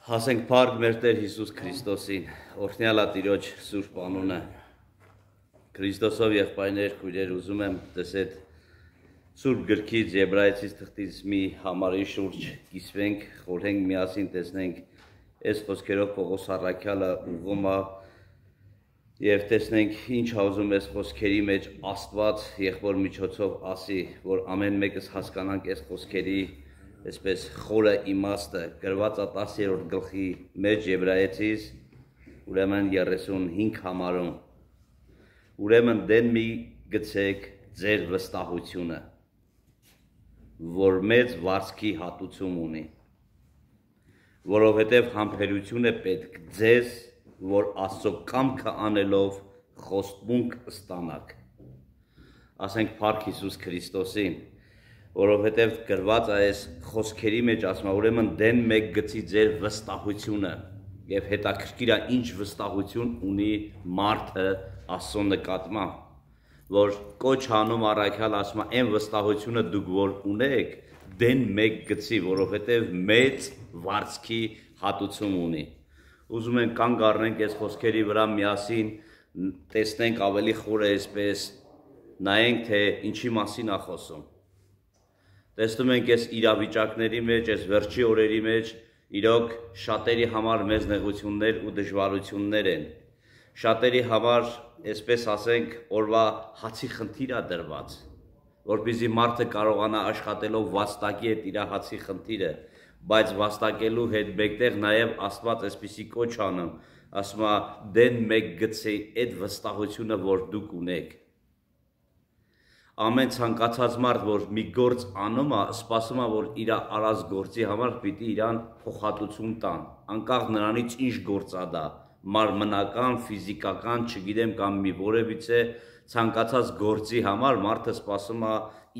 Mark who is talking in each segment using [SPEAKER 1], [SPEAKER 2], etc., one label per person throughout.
[SPEAKER 1] Հասենք փառք մեր Տեր Հիսուս Քրիստոսին, օրհնյալ Տիրոջ Սուրբ անունը։ Քրիստոսով եղբայրներ, քույրեր, ուզում եմ տեսეთ Սուրբ գրքից Եբրայեցիս թղթից մի համարի շուրջ կիսվենք, խորհենք միասին տեսնենք այս խոսքերով Պողոս առաքյալը ուղղում է եւ տեսնենք ինչ ուզում այս խոսքերի մեջ Աստված եղբոր միջոցով ասի, որ ամեն մեկս հասկանանք այս խոսքերի այսպես խորը իմաստը գրված է 10-րդ գլխի մեջ Եբրայեցիս ուրեմն 35 համարում ուրեմն դեն մի գցեք ձեր վստահությունը որ մեծ վարձքի հատուցում ունի որովհետև համբերություն է պետք ձեզ որ Աստծո կամքը անելով խոստմունք ստանաք ասենք փառք Հիսուս Քրիստոսին որովհետև գրված է այս խոսքերի մեջ ասում ուրեմն դեն մեկ գցի ձեր վստահությունը եւ հետաքրքիր է ինչ վստահություն ունի մարդը Աստծո նկատմամբ որ կոչ հանում առաքյալ ասում այն վստահությունը դուք որ ունեք դեն մեկ գցի որովհետև մեծ վարձքի հատուցում ունի ուզում ենք կանգ առնենք այս խոսքերի վրա միասին տեսնենք ավելի խորը այսպես նայենք թե ինչի մասին է խոսում Տեսնում ենք այս իրավիճակների մեջ, այս վերջի օրերի մեջ իրոք շատերի համար մեծ նեղություններ ու դժվարություններ են։ Շատերի համար, այսպես ասենք, օրվա հացի խնդիր է դրված, որպեսզի մարդը կարողանա աշխատելով վաստակի հետ իր հացի խնդիրը, բայց վաստակելու հետ մեկտեղ նաև Աստված այսպիսի կոչ անում, ասում է դեն մեկ գցի այդ վստահությունը, որ դուք ունեք։ Ամեն ցանկացած մարդ, որ մի գործ անում է, սպասում է, որ իր արած գործի համար պիտի իրան փոխհատուցում տան, անկախ նրանից ինչ գործ է դա, մարմնական, ֆիզիկական, չգիտեմ կամ մի որևիցե ցանկացած գործի համար մարդը սպասում է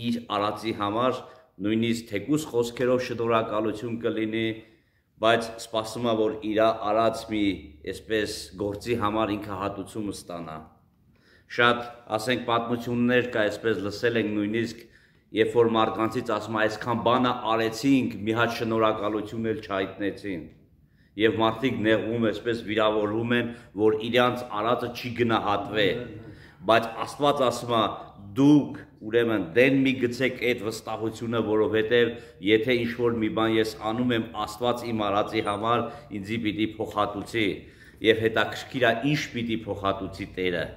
[SPEAKER 1] իր արածի համար, նույնիսկ թեկուզ խոսքերով շնորհակալություն կլինի, բայց սպասում է, որ իր արած մի այսպես գործի համար ինքը հատուցում ստանա։ Շատ, ասենք, պատմություններ կա, այսպես լսել ենք նույնիսկ, երբ որ մարդկանցից ասում է, այսքան բանը արեցինք, մի հատ շնորհակալություն էլ չհայտնեցին։ Եվ մարդիկ նեղվում, այսպես վիրավորվում են, որ իրանց արածը չի գնահատվե։ Բայց Աստված ասում է, դուք ուրեմն դեն մի գցեք այդ վստահությունը, որովհետև եթե ինչ-որ մի բան ես անում եմ, Աստված իմ արածի համար ինձի պիտի փոխհատուցի։ Եվ հետաքրքիր է ինչ պիտի փոխհատուցի Տերը։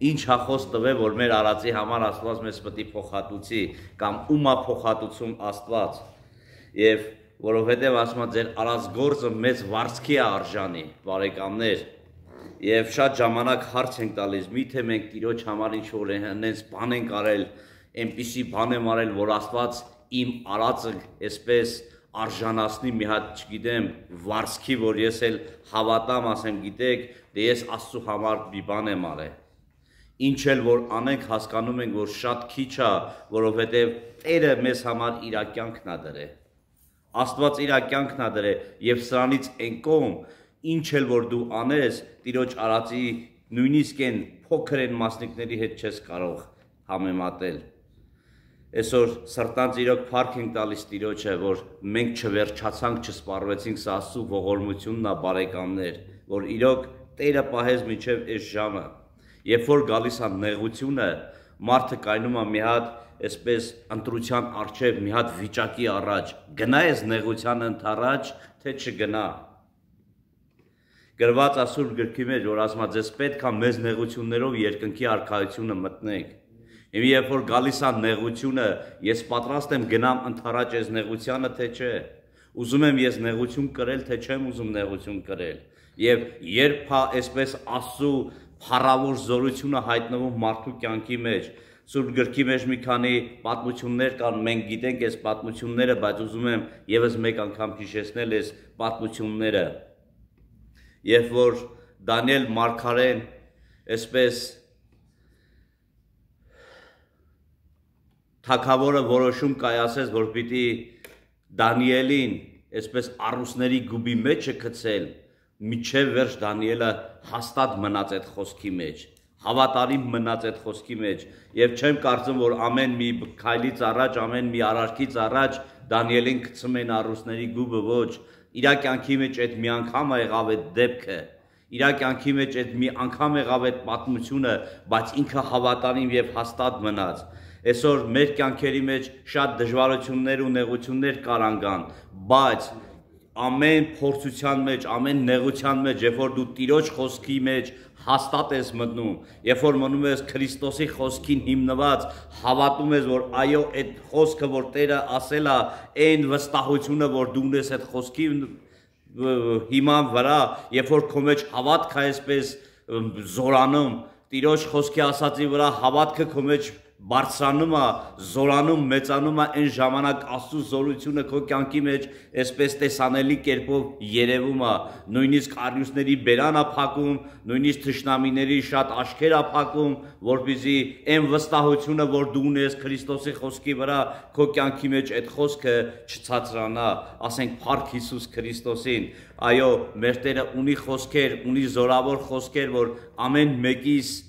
[SPEAKER 1] Ինչ հախոս տվե, որ մեր արածի համար Աստված մեզ պիտի փոխհատուցի, կամ ում է փոխհատուցում Աստված, և որովհետև ասում է ձեր արած գործը մեծ վարձքի է արժանի, բարեկամներ, և շատ ժամանակ հարց ենք տալիս, միթե մենք Տիրոջ համար ինչ-որ հենց բան ենք արել, այնպիսի բան եմ արել, որ Աստված իմ արածը այսպես արժանացնի մի հատ, չգիտեմ, վարձքի, որ ես էլ հավատամ, ասեմ, գիտեք, դե ես Աստծո համար մի բան եմ արել Ինչ էլ որ անենք հասկանում ենք, որ շատ քիչ է, որովհետև Տերը մեզ համար իր կյանքն է դրել։ Աստված իր կյանքն է դրել եւ սրանից այն կողմ ինչ էլ որ դու անես, Տիրոջ արածի նույնիսկ այն փոքր են մասնիկների հետ չես կարող համեմատել։ Այսօր սրտանց իրոք փառք ենք տալիս Տիրոջը, որ մենք չվերջացանք, չսպառվեցինք սա Աստծո ողորմությունն է բարեկամներ, որ իրոք Տերը պահեց մինչև այս ժամը։ Երբ որ գալիս է նեղությունը, մարդը կայնում է մի հատ այսպես ընտրության առջև, մի հատ վիճակի առաջ, գնա ես նեղության ընդառաջ, թե չգնա։ Գրված է Սուրբ գրքի մեջ, որ ասում է ձեզ պետք է մեծ նեղություններով երկնքի արքայությունը մտնեք։ Եվ երբ որ գալիս է նեղությունը, ես պատրաստ եմ գնամ ընդառաջ այս նեղությանը, թե չէ։ Ուզում եմ ես նեղություն կրել, թե չեմ ուզում նեղություն կրել։ Եվ երբ է այսպես Աստծո փառավոր զորությունը հայտնվում մարդու կյանքի մեջ, Սուրբ գրքի մեջ մի քանի պատմություններ կան, մենք գիտենք այս պատմությունները, բայց ուզում եմ եւս մեկ անգամ հիշեցնել այս պատմությունները։ Երբ որ Դանիել մարգարեն այսպես թագավորը որոշում կայացեց, որ պիտի Դանիելին այսպես առուսների գուբի մեջը գցել Միջև վերջ Դանիելը հաստատ մնաց այդ խոսքի մեջ, հավատարիմ մնաց այդ խոսքի մեջ, և չեմ կարծում, որ ամեն մի քայլից առաջ, ամեն մի արարքից առաջ Դանիելին գցում են առուսների գուբը ոչ իր կյանքի մեջ այդ մի անգամ եղավ այդ դեպքը իր կյանքի մեջ այդ մի անգամ եղավ այդ պատմությունը բայց ինքը հավատարիմ եւ հաստատ մնաց այսօր մեր կյանքերի մեջ շատ դժվարություններ ու նեղություններ կարան գան բայց ամեն փորձության մեջ, ամեն նեղության մեջ, երբ որ դու Տիրոջ խոսքի մեջ հաստատ ես մտնում, երբ որ մնում ես Քրիստոսի խոսքին հիմնված, հավատում ես, որ այո, այդ խոսքը, որ Տերը ասել է, այն վստահությունը, որ դու ունես այդ խոսքի հիման վրա, երբ որ քո մեջ հավատք է այսպես զորանում, Տիրոջ խոսքի ասածի վրա հավատքը քո մեջ բարձրանում է, զորանում, մեծանում է այն ժամանակ Աստծո զորությունը քո կյանքի մեջ այսպես տեսանելի կերպով երևում է, նույնիսկ առյուծների բերան է փակում, նույնիսկ թշնամիների շատ աչքեր է փակում, որպեսզի այն վստահությունը, որ դու ունես Քրիստոսի խոսքի վրա, քո կյանքի մեջ այդ խոսքը չցածրանա, ասենք փառք Հիսուս Քրիստոսին, այո, մեր Տերը ունի խոսքեր, ունի զորավոր խոսքեր, որ ամեն մեկիս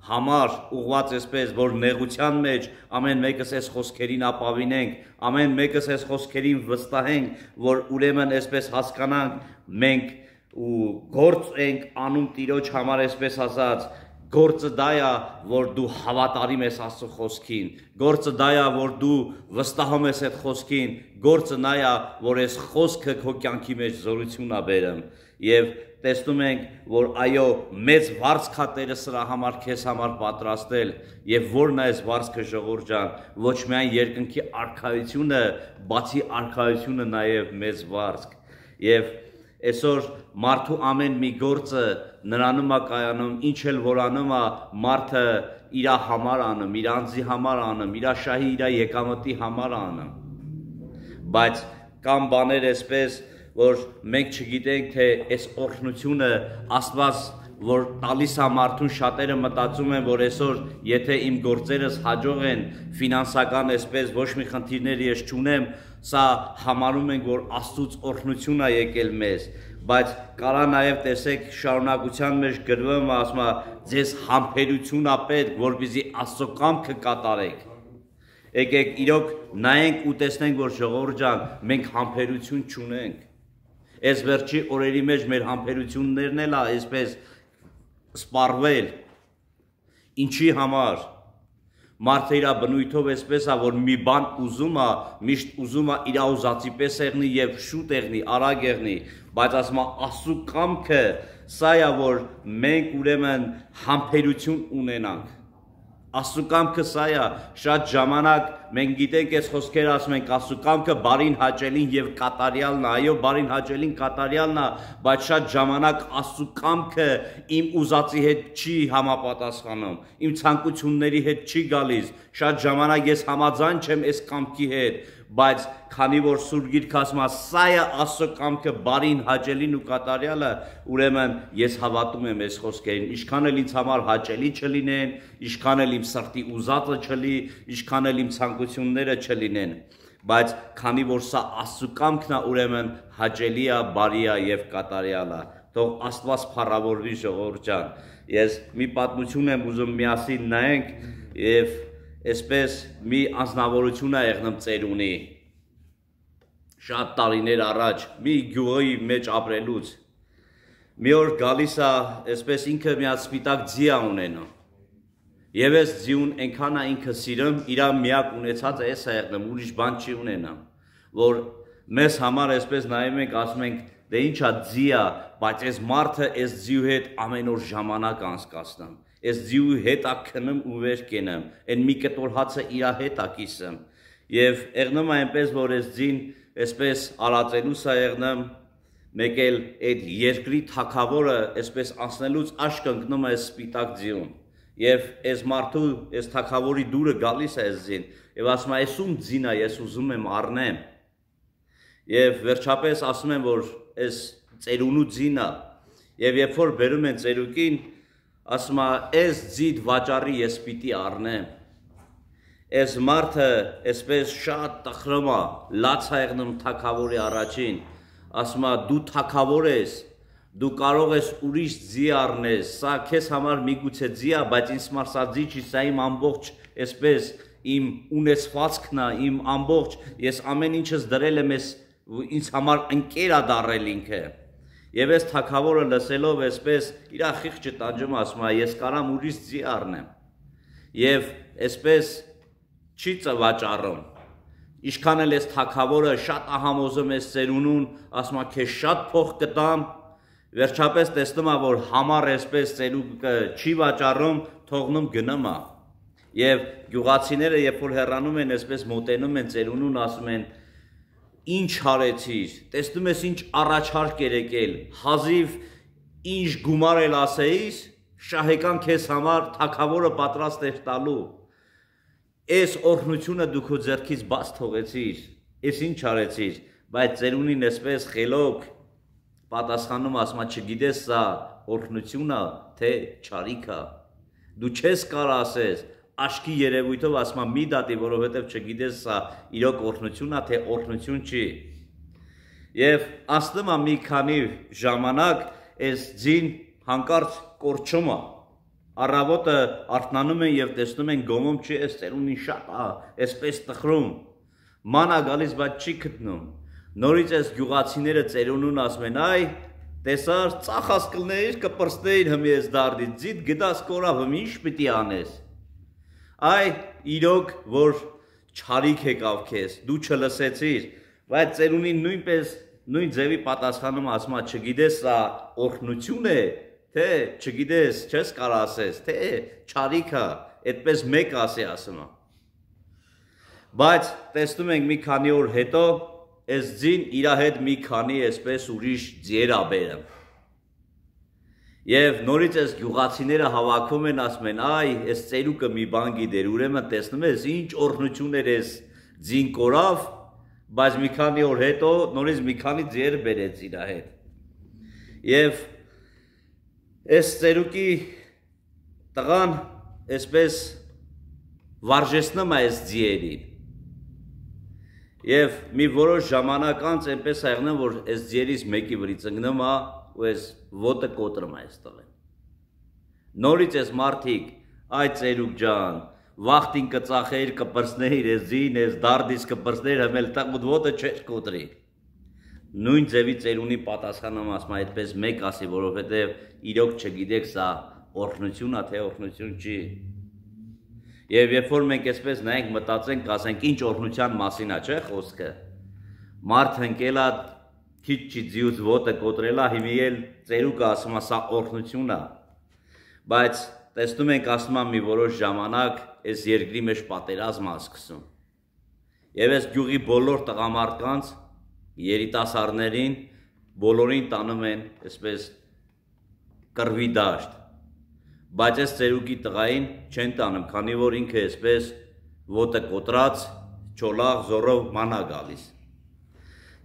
[SPEAKER 1] համար ուղված այսպես, որ նեղության մեջ ամեն մեկս այս խոսքերին ապավինենք, ամեն մեկս այս խոսքերին վստահենք, որ ուրեմն այսպես հասկանանք մենք ու գործ ենք անում Տիրոջ համար այսպես ասած, գործը դա է, որ դու հավատարիմ ես Աստծո խոսքին, գործը դա է, որ դու վստահում ես այդ խոսքին, գործը նա է, որ այս խոսքը քո կյանքի մեջ զորություն է բերում եւ տեսնում ենք, որ այո, մեծ վարձք է Տերը սրա համար քեզ համար պատրաստել եւ որն է այս վարձքը ժողովուրդ ջան, ոչ միայն երկնքի արքայությունը, բացի արքայությունը նաեւ մեծ վարձք եւ այսօր մարդու ամեն մի գործը նրանում է կայանում, ինչ էլ որ անում է, մարդը իր համար անում, իր անձի համար անում, իր շահի, իր եկամտի համար անում։ Բայց կան բաներ այսպես, որ մենք չգիտենք, թե այս օրհնությունը Աստված որ տալիս է մարդուն շատերը մտածում են, որ այսօր եթե իմ գործերս հաջող են, ֆինանսական այսպես ոչ մի խնդիրներ ես չունեմ, սա համարում ենք, որ Աստծուց օրհնություն է եկել մեզ, բայց կարա նաև տեսեք շարունակության մեջ գրվում է, ասում է, ձեզ համբերություն է պետք, որպեսզի Աստծո կամքը կատարեք։ Եկեք իրոք նայենք ու տեսնենք, որ ժողովուրդ ջան, մենք համբերություն չունենք։ Այս վերջի օրերի մեջ մեր համբերություններն էլ է այսպես սպառվել, ինչի համար, մարդը իր բնույթով այսպես է, որ մի բան ուզում է, միշտ ուզում է իր ուզածի պես եղնի և շուտ եղնի, արագ եղնի, բայց ասում է Աստծո կամքը, սա է, որ մենք ուրեմն համբերություն ունենանք, Աստծո կամքը սա է, շատ ժամանակ մենք գիտենք այս խոսքերը ասում ենք Աստծո կամքը բարին հաճելին և կատարյալն է, այո բարին հաճելին կատարյալն է, բայց շատ ժամանակ Աստծո կամքը իմ ուզածի հետ չի համապատասխանում, իմ ցանկությունների հետ չի գալիս, շատ ժամանակ ես համաձայն չեմ այս կամքի հետ, բայց քանի որ Սուրբ Գիրքը ասում է սա է Աստծո կամքը բարին հաճելին ու կատարյալը, ուրեմն ես հավատում եմ այս խոսքերին, ինչքան էլ ինձ համար հաճելի չլինեն, ինչքան էլ իմ սրտի ուզածը չլի, ինչքան էլ իմ ցանկությունները չլինեն, բայց քանի որ սա Աստծո կամքն է, ուրեմն հաճելի է, բարի է եւ կատարյալ է։ Թող Աստված փառավորվի ժողովուրդ ջան։ Ես մի պատմություն եմ ուզում միասին նայենք եւ այսպես մի անձնավորություն է եղնում ծերունի շատ տարիներ առաջ մի գյուղի մեջ ապրելուց մի օր գալիս է այսպես ինքը մի հատ սպիտակ ձի է ունենում եւ այս ձիուն այնքան է ինքը սիրում իր միակ ունեցածը էս է եղնում ուրիշ բան չի ունենամ որ մեզ համար այսպես նայում ենք ասում ենք դե ինչա ձի է բայց այս մարդը այս ձիու հետ ամեն օր ժամանակ անցկացնում Ես ձիու հետ է քնում ու վեր կենեմ, այն մի կտոր հացը իրա հետ է կիսում, և եղնում է այնպես, որ ես ձին այսպես արածելուս է եղնում, մեկ էլ այդ երկրի թագավորը այսպես անցնելուց աշկ ընկնում է սպիտակ ձիուն, և այս մարդու, այս թագավորի դուրը գալիս է այս ձին, և ասում է, ես ում ձին է, ես ուզում եմ առնեմ, և վերջապես ասում եմ, որ այս ծերունու ձին է, և երբ որ բերում են ծերուկին, ասում է, այս ձիդ վաճառի ես պիտի առնեմ, այս մարդը այսպես շատ տխրում է, լաց է եղնում թագավորի առաջին, ասում է, դու թագավոր ես, դու կարող ես ուրիշ ձի առնես, սա քեզ համար միգուցե ձի է, բայց ինձ համար սա ձի չի, սա իմ ամբողջ այսպես իմ ունեցվածքն է, իմ ամբողջ, ես ամեն ինչս դրել եմ ինձ համար ընկեր է դառել ինքը։ Եվ այս թագավորը լսելով այսպես իր խիղճը տանջում ասում է, ես կարամ ուրիշ ձի առնեմ։ Եվ այսպես չի ծվաճառում։ Ինչքան էլ այս թագավորը շատ ահամոզում այս ծերունուն, ասում է քեզ շատ փող կտամ, վերջապես տեսնում է, որ համար այսպես ծերուկը չի վաճառում, թողնում գնում է։ Եվ գյուղացիները, երբ որ հեռանում են, այսպես մոտենում են ծերունուն, ասում են. Ինչ արեցիր, տեսնում ես ինչ առաջարկ էր եկել, հազիվ ինչ գումար էլ ասեիր, շահեկան քեզ համար թագավորը պատրաստ էր տալու։ Այս օրհնությունը դու քո ձեռքից բաց թողեցիր, ես ինչ արեցիր, բայց ծերունին այսպես խելոք պատասխանում ասում է, չգիտես սա օրհնություն է, թե չարիք է։ Դու չես կարող ասես աշկի երևույթով ասում է մի դատի, որովհետև չգիտես սա իրոք օրհնություն է, թե օրհնություն չի։ Եվ անցնում է մի քանի ժամանակ, այս ձին հանկարծ կորչում է։ Առավոտը արթնանում են եւ տեսնում են գոմում չի, այս ծերունին շատ է, այսպես տխրում։ Ման է գալիս, բայց չի գտնում։ Նորից այս գյուղացիները ծերունուն ասում են, այ տեսար, ծախած կլներ, կպրստեիր հմի ես դարդից, ձիտ գդաս կորավ, հմի ինչ պիտի անես։ Այ իրոք, որ չարիք եկավ քեզ, դու չլսեցիր, բայց ծերունին նույնպես նույն ձևի պատասխանում ասում է, չգիտես սա օրհնություն է, թե չգիտես, չես կարող ասես, թե չարիք է, այդպես մեկ ասի ասում է։ Բայց տեսնում ենք մի քանի օր հետո այս ձին իր հետ մի քանի այսպես ուրիշ ձիեր ա բերում։ Եվ նորից այս գյուղացիները հավաքում են, ասում են, այ, այս ծերուկը մի բան գիտեր, ուրեմն տեսնում ես, ինչ օրհնություն էր այս ձին կորավ, բայց մի քանի օր հետո նորից մի քանի ձիեր բերեց իր հետ։ Եվ այս ծերուկի տղան այսպես վարժեցնում է այս ձիերին։ Եվ մի որոշ ժամանակ անց այնպես եղնում, որ այս ձիերից մեկի վրից ընկնում է ու այս ոտը կոտրում է այս տղեն։ Նորից այս մարդիկ, այ ծերուկ ջան, վախտին կծախեիր, կպրսնեիր, այս ձին, այս դարդից կպրսնեիր, հմել տաղուտ ոտը չէր կոտրի։ Նույն ձևի ծերունի պատասխանում ասում է, այդպես մեկ ասի, որովհետև իրոք չգիտեք սա օրհնություն է, թե օրհնություն չի։ Եվ երբ որ մենք այսպես նայենք, մտածենք, ասենք, ինչ օրհնության մասին է, չէ՞ խոսքը։ Մարդ ընկել է, քիչ չի ձիուց ոտը կոտրել է, հիմի էլ ծերուկը ասում է, սա օրհնություն է։ Բայց տեսնում ենք, ասում է մի որոշ ժամանակ այս երկրի մեջ պատերազմ է սկսում։ Եվ այս գյուղի բոլոր տղամարդկանց, երիտասարդներին, բոլորին տանում են այսպես կռվի դաշտ։ Բայց այս ծերուկի տղային չեն տանում, քանի որ ինքը այսպես ոտը կոտրած, չոլախ, զորով ման է գալիս։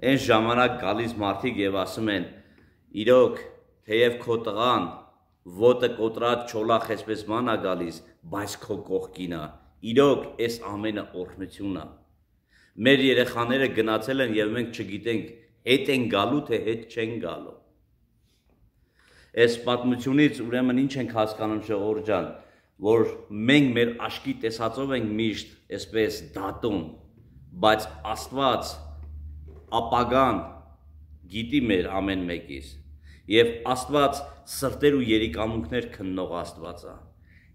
[SPEAKER 1] Այն ժամանակ գալիս մարդիկ եւ ասում են, իրոք, թեև քո տղան ոտը կոտրած, չոլախ այսպես ման է գալիս, բայց քո կողքին է, իրոք այս ամենը օրհնություն է։ Մեր երեխաները գնացել են եւ մենք չգիտենք, հետ են գալու, թե հետ չեն գալու։ Այս պատմությունից ուրեմն ինչ ենք հասկանում ժողովուրդ ջան, որ մենք մեր աշկի տեսածով ենք միշտ այսպես դատում, բայց Աստված ապագան գիտի մեր ամեն մեկից, եւ Աստված սրտեր ու երիկամունքներ քննող Աստված է։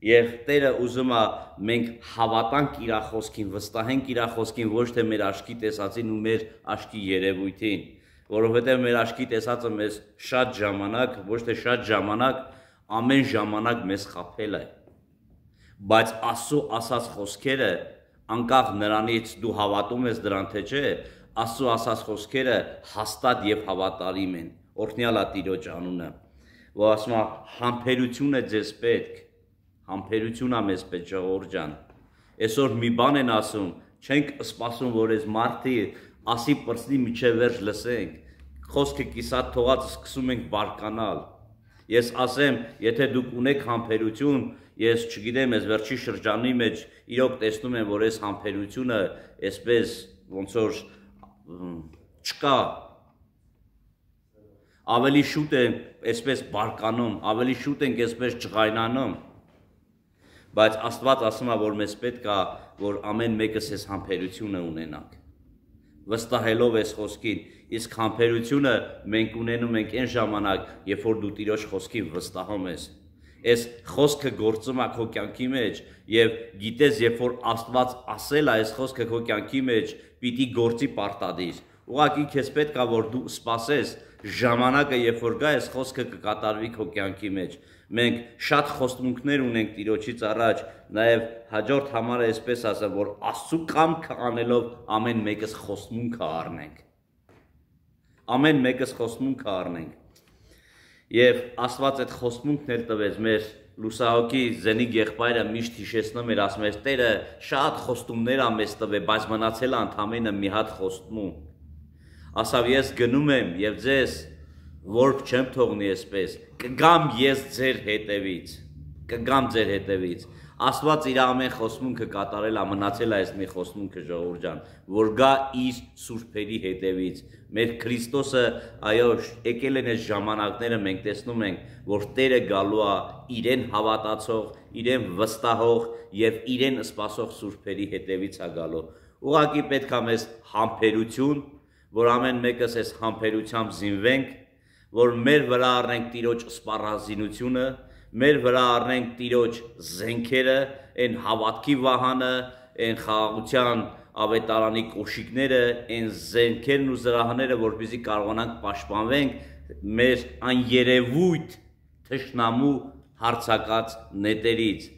[SPEAKER 1] Եվ Տերը ուզում է մենք հավատանք իր խոսքին, վստահենք իր խոսքին, ոչ թե մեր աշկի տեսածին ու մեր աշկի երևույթին, որովհետև մեր աշկի տեսածը մեզ շատ ժամանակ, ոչ թե շատ ժամանակ, ամեն ժամանակ մեզ խաբել է։ Բայց Աստծո ասած խոսքերը, անկախ նրանից դու հավատում ես դրան թե չէ, Աստծո ասած խոսքերը հաստատ եւ հավատարիմ են։ Օրհնյալ է Տիրոջ անունը, որ ասում է համբերություն է ձեզ պետք, համբերություն է մեզ պետք ժողովուրդ ջան։ Այսօր մի բան են ասում, չենք սպասում, որ այս մարդի ասի պրծնի միջև վերջ լսենք, խոսքը կիսատ թողած սկսում ենք բարկանալ։ Ես ասեմ, եթե դուք ունեք համբերություն, ես չգիտեմ, այս վերջի շրջանի մեջ իրոք տեսնում եմ, որ այս համբերությունը այսպես ոնց որ չկա, ավելի շուտ են այսպես բարկանում, ավելի շուտ ենք այսպես ջղայնանում, բայց Աստված ասում է, որ մեզ պետք է, որ ամեն մեկս այս համբերությունը ունենանք, վստահելով այս խոսքին, իսկ համբերությունը մենք ունենում ենք այն ժամանակ, երբ որ դու Տիրոջ խոսքին վստահում ես, այս խոսքը գործում է քո կյանքի մեջ եւ գիտես, երբ որ Աստված ասել է այս խոսքը քո կյանքի մեջ, պիտի գործի պարտադիր, ուղղակի քեզ պետք է, որ դու սպասես ժամանակը, երբ որ գա այս խոսքը կկատարվի քո կյանքի մեջ։ Մենք շատ խոստմունքներ ունենք Տիրոջից առաջ, նաև հաջորդ համարը այսպես ասեմ, որ Աստծու կամքը անելով ամեն մեկս խոստմունքը առնենք։ Ամեն մեկս խոստմունքը առնենք։ Եվ Աստված այդ խոստմունքն էլ տվեց մեր լուսահոգի Զենիկ եղբայրը միշտ հիշեցնում էր, ասում էր, Տերը շատ խոստումներ ա մեզ տվել, բայց մնացել է ընդամենը մի հատ խոստում։ Ասավ ես գնում եմ եւ ձեզ որբ չեմ թողնի այսպես, կգամ ես ձեր հետևից, կգամ ձեր հետևից։ Աստված իր ամեն խոստմունքը կատարել է, մնացել է այս մի խոստմունքը ժողովուրդ ջան, որ գա իր սուրբերի հետևից։ Մեր Քրիստոսը, այո, եկել են այս ժամանակները, մենք տեսնում ենք, որ Տերը գալու է իրեն հավատացող, իրեն վստահող եւ իրեն սպասող սուրբերի հետևից է գալու։ Ուղղակի պետք է մեզ համբերություն, որ ամեն մեկս այս համբերությամբ զինվենք, որ մեր վրա առնենք Տիրոջ սպառազինությունը, մեր վրա առնենք Տիրոջ զենքերը, այն հավատքի վահանը, այն խաղաղության ավետարանի կոշիկները, այն զենքերն ու զրահները, որպեսզի կարողանանք պաշտպանվենք մեր աներևույթ թշնամու հարձակած նետերից,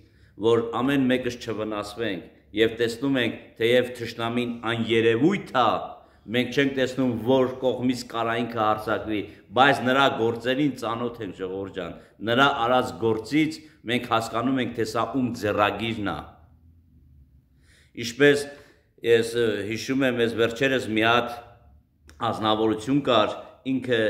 [SPEAKER 1] որ ամեն մեկս չվնասվենք եւ տեսնում ենք, թեև թշնամին աներևույթ է, մենք չենք տեսնում, որ կողմից կարայինքը հարձակվի, բայց նրա գործերին ծանոթ ենք ժողովուրդ ջան, նրա արած գործից մենք հասկանում ենք, թե սա ում ձեռագիրն է։ Ինչպես ես հիշում եմ, ես վերջերս մի հատ ազնվորություն կար, ինքը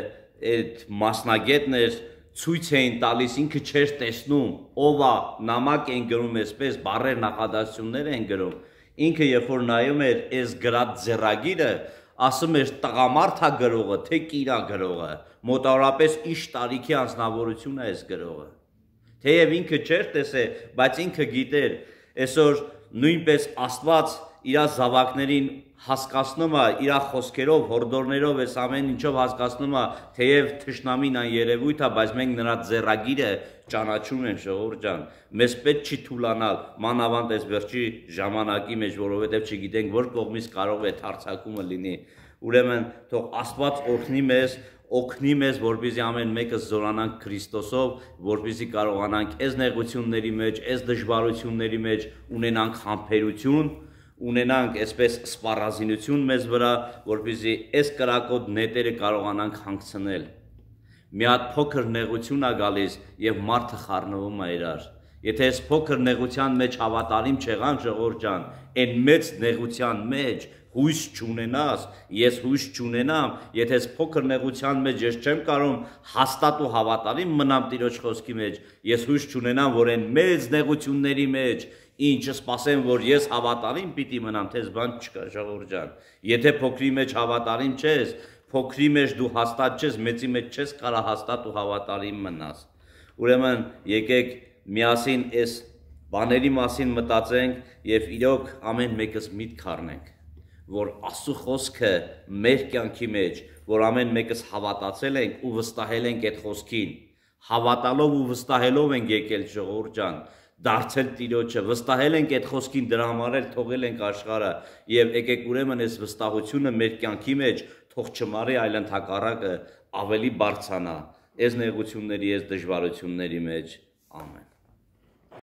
[SPEAKER 1] այդ մասնագետն էր, ցույց էին տալիս, ինքը չէր տեսնում, ով է, նամակ են գրում այսպես, բառեր նախադասություններ են գրում, ինքը երբ որ նայում էր այս գրած ձեռագիրը, ասում էր տղամարդ է գրողը, թե կիր է գրողը, մոտավորապես ինչ տարիքի անձնավորություն է այս գրողը։ Թեև ինքը չէր տեսել, բայց ինքը գիտեր, այսօր նույնպես Աստված իր զավակներին հասկացնում է, իր խոսքերով, հորդորներով, այս ամեն ինչով հասկացնում է, թեև թշնամին աներևույթ է, բայց մենք նրա ձեռագիրը ճանաչում ենք ժողովուրդ ջան, մեզ պետք չի թուլանալ, մանավանդ այս վերջի ժամանակի մեջ, որովհետև չգիտենք որ կողմից կարող է հարձակումը լինի։ Ուրեմն թող Աստված օգնի մեզ, որպեսզի ամեն մեկը զորանանք Քրիստոսով, որպեսզի կարողանանք այս նեղությունների մեջ, այս դժվարությունների մեջ ունենանք համբերություն, ունենանք այսպես սպառազինություն մեզ վրա, որպեսզի այս կրակոտ նետերը կարողանանք հանգցնել։ Մի հատ փոքր նեղություն է գալիս եւ մարդը խառնվում է իրար։ Եթե այս փոքր նեղության մեջ հավատարիմ չեղանք ժողովուրդ ջան, այն մեծ նեղության մեջ հույս չունենաս, ես հույս չունենամ, եթե այս փոքր նեղության մեջ ես չեմ կարող հաստատ ու հավատարիմ մնամ Տիրոջ խոսքի մեջ, ես հույս չունենամ, որ այն մեծ նեղությունների մեջ ինչ սպասեմ, որ ես հավատարիմ պիտի մնամ, թեզ բան չկա ժողովուրդ ջան։ Եթե փոքրի մեջ հավատարիմ չես, փոքրի մեջ դու հաստատ չես, մեծի մեջ չես կարող հաստատ ու հավատարիմ մնաս։ Ուրեմն եկեք միասին այս բաների մասին մտածենք եւ իրոք ամեն մեկս միտք առնենք, որ Աստծո խոսքը մեր կյանքի մեջ, որ ամեն մեկս հավատացել ենք ու վստահել ենք այդ խոսքին, հավատալով ու վստահելով ենք եկել ժողովուրդ ջան, դարձել Տիրոջը, վստահել ենք այդ խոսքին, դրա համար էլ թողել ենք աշխարհը եւ եկեք ուրեմն այս վստահությունը մեր կյանքի մեջ թող չմարի, այլ ընդհակառակը ավելի բարձրանա այս նեղությունների, այս դժվարությունների մեջ։ Ամեն։